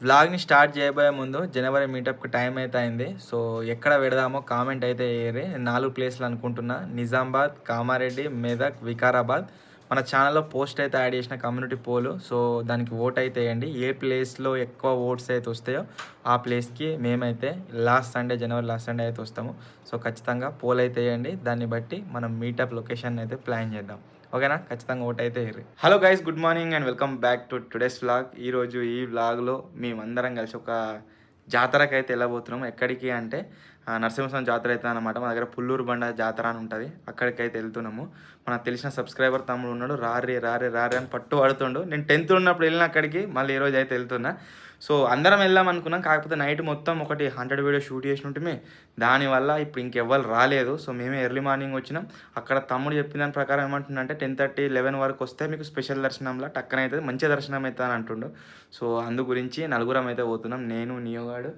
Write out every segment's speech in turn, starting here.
వ్లాగ్ని start చేయబోయే ముందు జనవరి మీటప్కి time అయితే అయింది. సో ఎక్కడ పెడదామో కామెంట్ అయితే వేయరు. 4 ప్లేస్లు అనుకుంటున్నా: నిజామాబాద్, కామారెడ్డి, మెదక్, వికారాబాద్. మన ఛానల్లో పోస్ట్ అయితే యాడ్ చేసిన కమ్యూనిటీ పోలు. సో దానికి ఓట్ అయితే వేయండి. ఏ ప్లేస్లో ఎక్కువ ఓట్స్ అయితే వస్తాయో ఆ ప్లేస్కి మేమైతే జనవరి లాస్ట్ సండే అయితే వస్తాము. సో ఖచ్చితంగా పోల్ అయితే వేయండి. దాన్ని బట్టి మనం మీటప్ లొకేషన్ అయితే ప్లాన్ చేద్దాం. ఓకేనా? ఖచ్చితంగా ఓట్ అయితే వేయరు. Hello guys, good morning and welcome back to today's vlog. ఈరోజు ఈ వ్లాగ్లో మేమందరం కలిసి ఒక జాతరకి అయితే వెళ్ళబోతున్నాం. ఎక్కడికి అంటే నరసింహస్వామి జాతర అవుతుంది అనమాట. మా దగ్గర పుల్లూరు బండ జాతర అని ఉంటుంది. అక్కడికి అయితే వెళ్తున్నాము. మనకు తెలిసిన సబ్స్క్రైబర్ తమ్ముడు ఉన్నాడు. రారే అని పట్టు పడుతుండు. నేను 10th ఉన్నప్పుడు వెళ్ళిన అక్కడికి, మళ్ళీ ఈరోజు అయితే వెళ్తున్నా. సో అందరం వెళ్దాం అనుకున్నాం. కాకపోతే నైట్ మొత్తం ఒకటి 100 వీడియో షూట్ చేసి ఉంటే దానివల్ల ఇప్పుడు ఇంకెవ్వరు రాలేదు. సో మేమే ఎర్లీ మార్నింగ్ వచ్చినాం. అక్కడ తమ్ముడు చెప్పిన దాని ప్రకారం ఏమంటుందంటే 10:30, 11 వరకు వస్తే మీకు స్పెషల్ దర్శనంలా టక్కన అవుతుంది, మంచి దర్శనం అవుతుంది అని అంటుండు. సో అందు గురించి నలుగురం అయితే పోతున్నాం. నేను, నియోగాడు,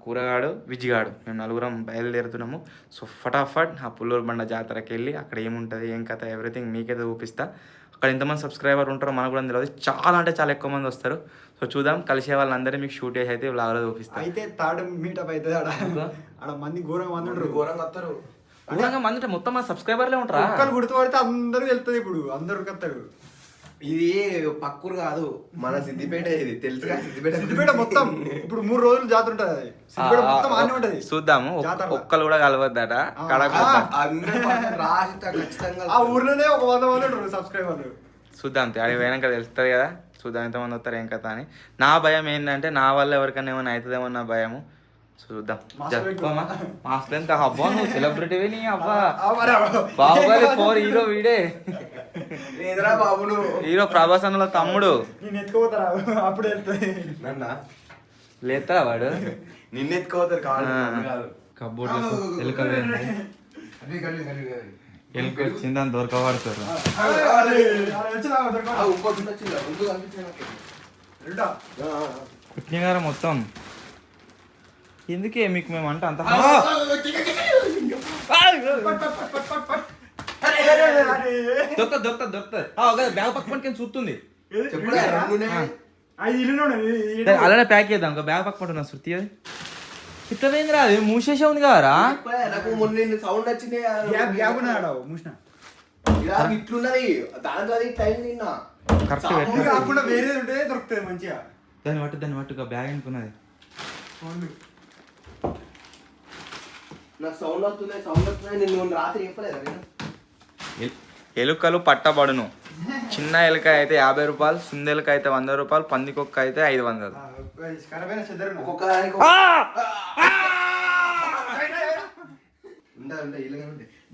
కూరగాడు, విజిగాడు, మేము నలుగురం బయలుదేరుతున్నాము. సో ఫటాఫట్ ఆ పుల్లూరు బండ జాతరకి వెళ్ళి అక్కడ ఏముంటుంది, ఏం కథ, ఎవ్రీథింగ్ మీకైతే చూపిస్తా. అక్కడ ఎంతమంది సబ్స్క్రైబర్ ఉంటారో మనకు కూడా తెలియదు. చాలా అంటే చాలా ఎక్కువ మంది వస్తారు. సో చూద్దాం. కలిసే వాళ్ళందరినీ మీకు షూట్ చేసి అయితే వ్లాగ్లో చూపిస్తాను. అయితే థర్డ్ మీటప్ అవుతుంది. ఆడ మంది ఘోరంగా వస్తారు. ఘోరంగా మంది అంటే మొత్తం మన సబ్స్క్రైబర్లే ఉంటారా? ఒక్కరు గుర్తుపడితే అందరూ వెళ్తుంది. ఇప్పుడు అందరు వస్తారు. ఇది పక్కూరు కాదు, మన సిద్దిపేట. ఇది తెలుసుగా, సిద్దిపేట మొత్తం ఇప్పుడు 3 రోజులు జాతర ఉంటుంది. సిద్దిపేట మొత్తం ఆనే ఉంటది. చూద్దాము. ఒక్కరు కూడా కలవద్దట. ఆ ఊర్లోనే ఒక 100 మంది ఉంటారు సబ్స్క్రైబర్లు. చూద్దాం. అది పోయినాక తెలుస్తుంది కదా. చూద్దాం ఎంతమంది వస్తారు, ఏం కథ అని. నా భయం ఏంటంటే నా వల్ల ఎవరికైనా ఏమైనా అవుతుందేమో నా భయము. చూద్దాం. మాస్క్ ఎంత అబ్బా, నువ్వు సెలబ్రిటీవి. నీ అబ్బా బాహుబలి 4 హీరో వీడే. బాబు హీరో ప్రభాస్ అన్నల తమ్ముడు. నేను ఎత్తుకోపోతారా? అప్పుడు వెళ్తాయి. లేతా వాడు నిన్న ఎత్తుకోతారు కబ్బోర్డ్ ఎలుక వచ్చిందని దొరకబడుతారు. పుట్టినగారు మొత్తం ఎందుకే మీకు మేము అంటే అంత దొరుకుతుంది. బ్యాగ్ పక్కన చూస్తుంది. అలానే ప్యాక్ చేద్దాం. బ్యాగ్ పక్కన శృతి అది ఇట్లవేంద్రా, అది మూసేసే ఉంది కదరా. సౌండ్ వచ్చింది ఇట్లున్నది. దాంట్లో టైం తిన్నా కరెక్ట్ వేరే ఉంటే దొరుకుతుంది మంచిగా. దాన్ని పట్టుగా బ్యాగ్ అనుకున్నది. నాకు సౌండ్ వస్తుంది. నిన్ను రాత్రి చెప్పలేదా నేను? ఎలుకలు పట్టబడును. చిన్న ఎలుక అయితే 50 రూపాయలు, సుంద ఎలుక అయితే 100 రూపాయలు, పందికొక్క అయితే 500.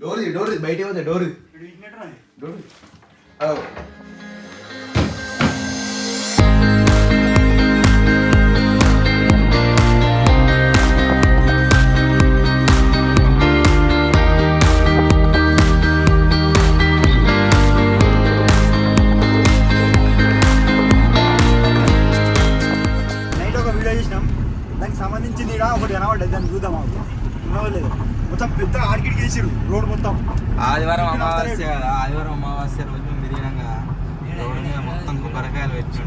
డోర్ బయట డోర్ సంబంధించింది ఒకటి కనబడ్డది. దాన్ని చూద్దాం. లేదు మొత్తం పెద్ద ఆర్కిడ్ చేసిరు రోడ్ మొత్తం. ఆదివారం అమావాస్య కదా. ఆదివారం అమావాస్య రోజు మేము బిర్యానంగా మొత్తం కొబ్బరికాయలు వచ్చి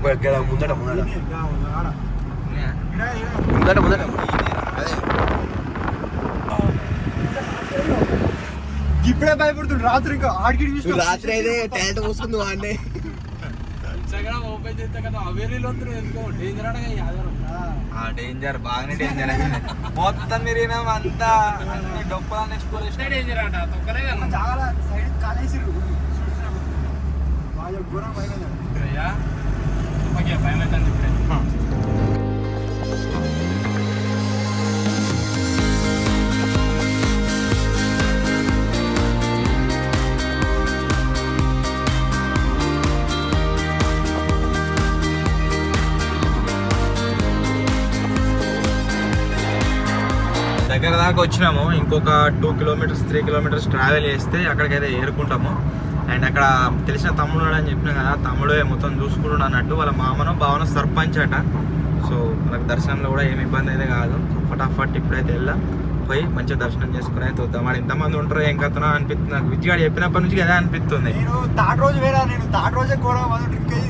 ఇప్పుడే భయపడుతుంది. రాత్రి ఇంకా ఆర్కిడ్ చూసి రాత్రి అయితే టెంట్ పోసుకుంది వాడిని. డేంజర్, బాగానే డేంజర్ అయింది. మొత్తం తిరిగినాం అంతా. అన్ని డొప్పలు నెచ్చుకోలేదు. డేంజర్ అట. చాలా సైడ్ కాలేసిరు. ఘోరం భయమైందండి. దగ్గర దాకా వచ్చినాము. ఇంకొక 2 కిలోమీటర్స్ 3 కిలోమీటర్స్ ట్రావెల్ చేస్తే అక్కడికైతే ఏరుకుంటాము. అండ్ అక్కడ తెలిసిన తమ్ముడు అని చెప్పినా కదా, తమ్ముడే మొత్తం చూసుకుంటున్నాడు అన్నట్టు. వాళ్ళ మామను భావన సర్పంచ్ అట. సో మనకు దర్శనంలో కూడా ఏమి ఇబ్బంది అయితే కాదు. సో ఫటాఫట్ ఇప్పుడైతే వెళ్దాం. పోయి మంచిగా దర్శనం చేసుకుని అయితే వద్దాం. వాడు ఎంతమంది ఉంటారో ఏం కథనో అనిపిస్తుంది నాకు. విజ్జిగాడు చెప్పినప్పటి నుంచి కదా అనిపిస్తుంది. నేను థర్డ్ రోజు వేరా, నేను థర్డ్ రోజే ఘోరంగా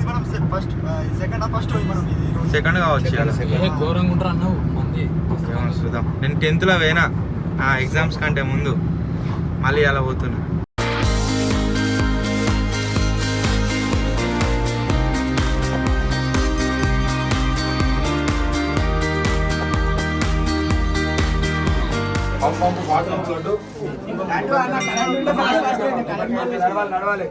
మనం ఫస్ట్ సెకండ్ ఫస్ట్ మనం సెకండ్ కావచ్చు. ఘోరంగా ఉంటారు అన్నావు మంది. చూద్దాం. నేను 10th లో పోయినా ఎగ్జామ్స్ కంటే ముందు, మళ్ళీ అలా పోతున్నా. నడవాలి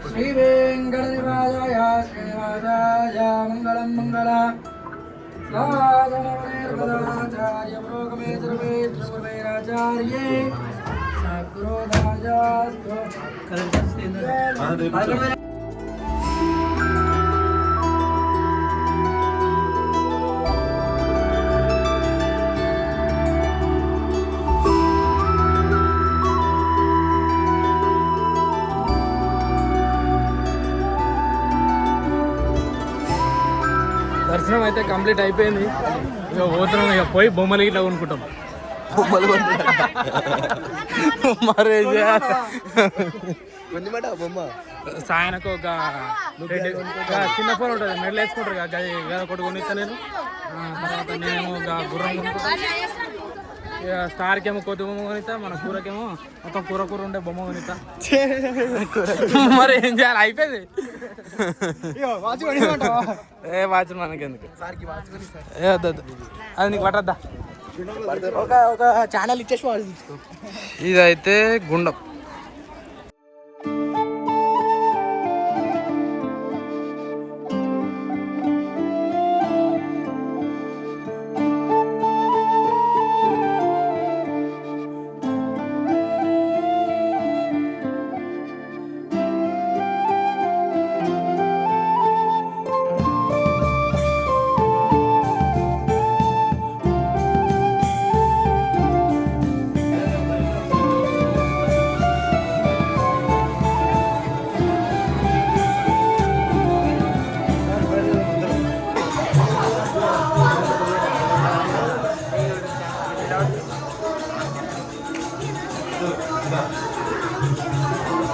శ్రీ వెంకటనివాసాయ శ్రీనివాసాయ మంగళం మంగళ సాధనవనేర్పదాచార్య ప్రోగమేతరవేత్రపుర్వైరాచార్యే సద్గురోదాయాస్తు. దర్శనం అయితే కంప్లీట్ అయిపోయింది. ఇక పోతున్నాం, ఇక పోయి బొమ్మలు ఇట్లా కొనుక్కుంటాం. బొమ్మలు మరి బొమ్మ సాయనకు ఒక చిన్న ఫోన్ ఉంటుంది, మెడల్ వేసుకుంటారు కదా, ఒకటి కొనిస్తా నేను. తర్వాత నేనేమో ఒక గుర్రం కొనుక్కుంటాను. ఇక స్టార్కి ఏమో కొత్త బొమ్మ కొనిస్తా, మన కూరకేమో మొత్తం కూర ఉండే బొమ్మ కొనిస్తా. మరి ఏం చేయాలి, అయిపోయింది. ఏ వాచ్ మనకెందుకు, ఏ వద్దు అది నీకు పట్టద్దా. ఒక ఛానల్ ఇచ్చేసి వాళ్ళు తీసుకో. ఇదైతే గుండం.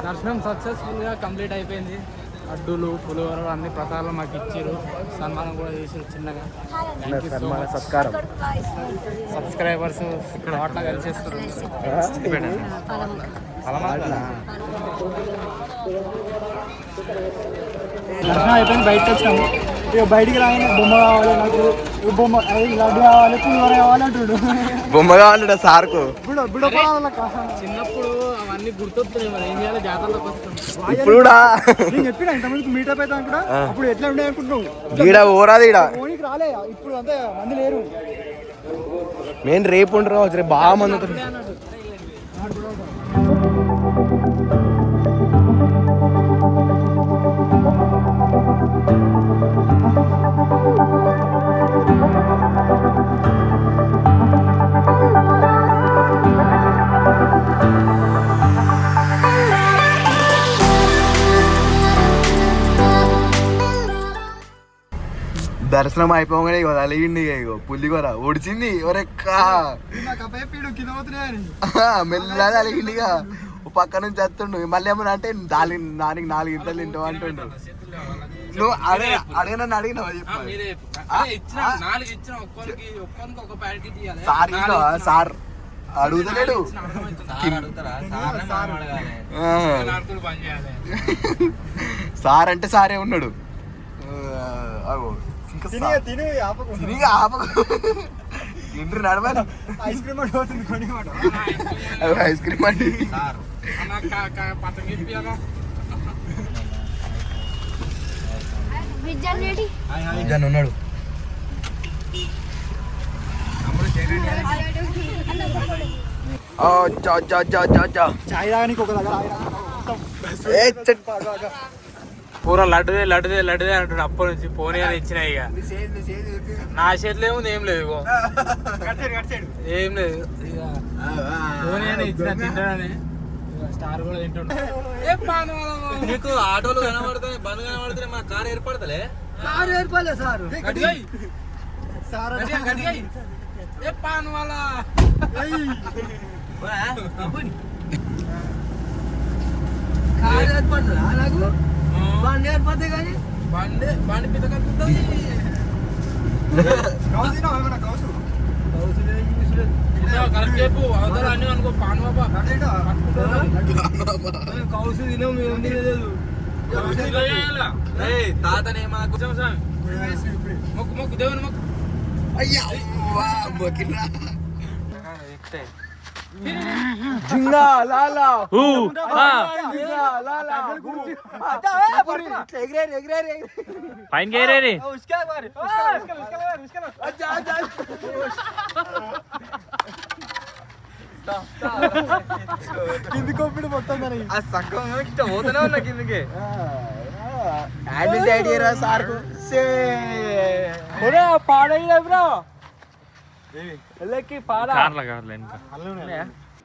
దర్శనం సక్సెస్ఫుల్గా కంప్లీట్ అయిపోయింది. అడ్డులు పులిహోర అన్ని ప్రసాదాలు మాకు ఇచ్చారు. సన్మానం కూడా చేసారు చిన్నగా. సత్కారం. సబ్స్క్రైబర్స్ ఇక్కడ వాటిలో కలిసేస్తారు. దర్శనం అయిపోయింది, బయటకు వచ్చాము. ఇక బయటికి రాగానే బొమ్మ కావాలి నాకు, బొమ్మ లడ్డు కావాలి, పులిహోర కావాలి అంటుడు. బొమ్మ కావాలట సార్కు. చిన్నప్పుడు అవన్నీ గుర్తొస్తున్నాయి, మరి ఏం చేయాలి, జాతరలోకి వస్తుంది. ఇప్పుడు కూడా నేను చెప్పిన ఇంతమందికి మీటప్ అవుతాను కూడా, అప్పుడు ఎట్లా ఉండే అనుకుంటున్నావు. ఈడ ఓరాది ఈడ ఫోన్కి రాలే, ఇప్పుడు అంతే మంది లేరు. మెయిన్ రేపు ఉండరు, రేపు బాగా మంది ఉంటారు. దర్శనం అయిపోగానే ఇగో అలిగింది, ఇగో పుల్లిగోర ఒడిచింది. మెల్లగా అలిగింది. ఇక పక్క నుంచి వస్తుండు, మళ్ళీ ఏమన్నా అంటే నానికి 4 ఇంతలు తింటావు అంటుండు. నువ్వు అడిగినా అడిగినావా చెప్పు. సార్ అడుగుతలేడు, సార్ అంటే సారే ఉన్నాడు. ఆగో. ఇంకా తిని ఆపకు. తిరిగి ఆపకు. ఇంటర్ నడవాలి. ఐస్ క్రీమ్ అంటే పోతుంది కొని మాట. ఐస్ క్రీమ్ అంటే జన్ ఉన్నాడు. చాయ్ తాగడానికి ఒక దగ్గర పూర లడ్డుదే అంటున్నాడు అప్పటి నుంచి పోనీ అని ఇచ్చిన ఇక నా చేతిలో ఏముంది ఏం లేదు ఇగో ఏం లేదు ఇక పోనీ అని ఇచ్చిన తింటాడని స్టార్ కూడా తింటుండే నీకు ఆటోలు కనబడుతున్నాయి, బండ్లు కనబడుతున్నాయి, మా కారు ఏర్పడతలే. సార్ ఏర్పడలే సార్ సార్ పాను వాళ్ళ నాకు బండి ఏర్పడితే కానీ బండి పిత కలుపుతుంది కరెక్ట్ చెప్పు అవతల అన్ని అనుకో పాను బాబా కౌసు తినం ఏం తినలేదు తాతనే మాకు మొక్కు మొక్కు దేవుని మొక్కు అయ్యా మొక్కినా పైన గేరే కింది కొప్పిడు మొత్తం పోతూనే ఉన్నా కిందకి. పాడయ్యా బ్రో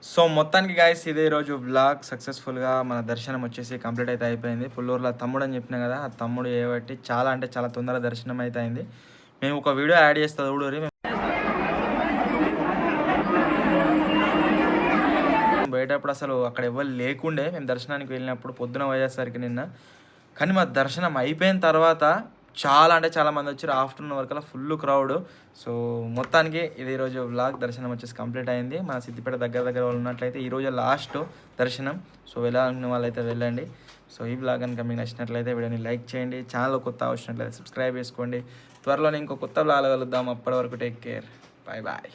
సో మొత్తానికి గాయస్ ఇదే రోజు బ్లాగ్ సక్సెస్ఫుల్గా మన దర్శనం వచ్చేసి కంప్లీట్ అయితే అయిపోయింది. పుల్లూరులో తమ్ముడు అని చెప్పిన కదా, ఆ తమ్ముడు ఏబట్టి చాలా అంటే చాలా తొందరగా దర్శనం అయితే అయింది. మేము ఒక వీడియో యాడ్ చేస్తాం ఊడూరి పోయేటప్పుడు అసలు అక్కడ ఎవరు లేకుండే. మేము దర్శనానికి వెళ్ళినప్పుడు పొద్దున పోయేసరికి నిన్న, కానీ మా దర్శనం అయిపోయిన తర్వాత చాలా అంటే చాలా మంది వచ్చారు. ఆఫ్టర్నూన్ వరకు ఫుల్ క్రౌడ్. సో మొత్తానికి ఇది ఈరోజు వ్లాగ్ దర్శనం వచ్చేసి కంప్లీట్ అయింది. మన సిద్దిపేట దగ్గర వాళ్ళు ఉన్నట్లయితే ఈరోజు లాస్ట్ దర్శనం. సో వెళ్ళాలనుకున్న వాళ్ళైతే వెళ్ళండి. సో ఈ వ్లాగ్ కనుక మీకు నచ్చినట్లయితే వీడియోని లైక్ చేయండి. ఛానల్ కొత్త వచ్చినట్లయితే సబ్స్క్రైబ్ చేసుకోండి. త్వరలోనే ఇంకో కొత్త వ్లాగ్ కలుద్దాం. అప్పటి వరకు టేక్ కేర్. Bye bye.